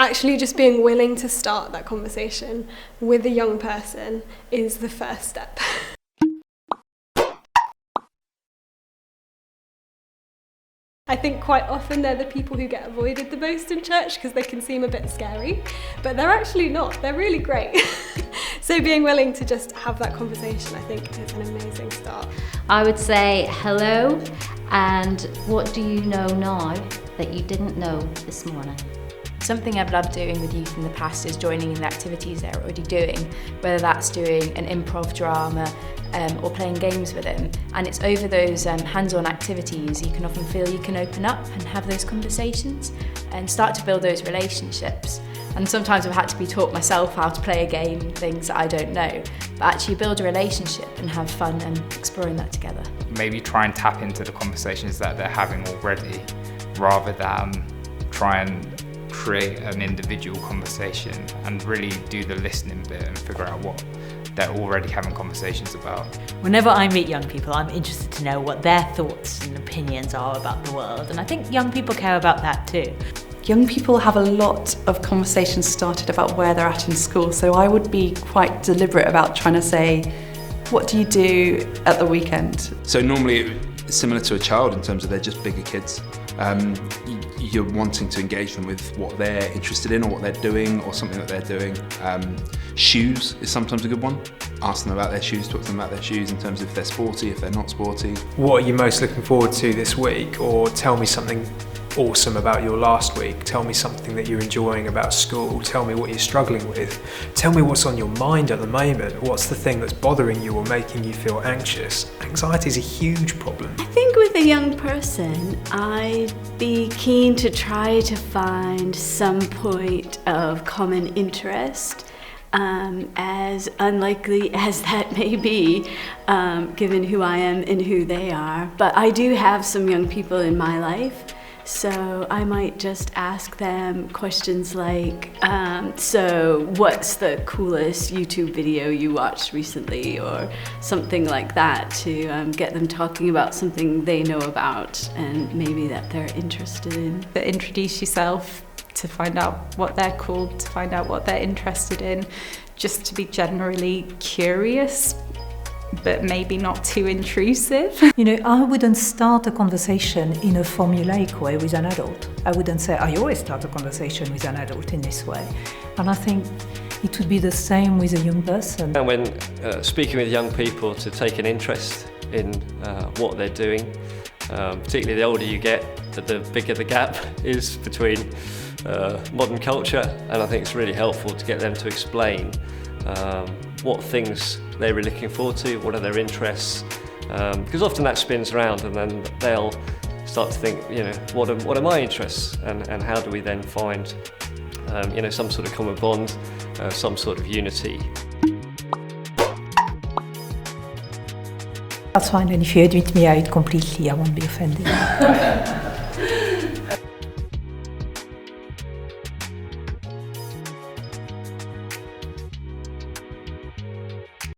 actually just being willing to start that conversation with a young person is the first step. I think quite often they're the people who get avoided the most in church because they can seem a bit scary, but they're actually not. They're really great. So being willing to just have that conversation, I think, is an amazing start. I would say hello, and what do you know now that you didn't know this morning? Something I've loved doing with youth in the past is joining in the activities they're already doing, whether that's doing an improv drama or playing games with them. And it's over those hands-on activities you can often feel you can open up and have those conversations and start to build those relationships. And sometimes I've had to be taught myself how to play a game, things that I don't know, but actually build a relationship and have fun and exploring that together. Maybe try and tap into the conversations that they're having already, rather than try and create an individual conversation, and really do the listening bit and figure out what they're already having conversations about. Whenever I meet young people, I'm interested to know what their thoughts and opinions are about the world, and I think young people care about that too. Young people have a lot of conversations started about where they're at in school, so I would be quite deliberate about trying to say, what do you do at the weekend? So normally it's similar to a child in terms of they're just bigger kids. You're wanting to engage them with what they're interested in or what they're doing or something that they're doing. Shoes is sometimes a good one. Ask them about their shoes, talk to them about their shoes in terms of if they're sporty, if they're not sporty. What are you most looking forward to this week? Or tell me something awesome about your last week. Tell me something that you're enjoying about school. Tell me what you're struggling with. Tell me what's on your mind at the moment. What's the thing that's bothering you or making you feel anxious? Anxiety is a huge problem. I think with a young person, I'd be keen to try to find some point of common interest, as unlikely as that may be, given who I am and who they are. But I do have some young people in my life, so I might just ask them questions like, so what's the coolest YouTube video you watched recently, or something like that, to get them talking about something they know about and maybe that they're interested in. Introduce yourself, to find out what they're called, to find out what they're interested in, just to be generally curious, but maybe not too intrusive. You know, I wouldn't start a conversation in a formulaic way with an adult. I wouldn't say, I always start a conversation with an adult in this way. And I think it would be the same with a young person. And when speaking with young people, to take an interest in what they're doing, particularly the older you get, the bigger the gap is between modern culture, and I think it's really helpful to get them to explain what things they're really looking forward to, what are their interests, because often that spins around and then they'll start to think, you know, what are my interests, and how do we then find you know, some sort of common bond, some sort of unity. That's fine, and if you admit me out completely, I won't be offended.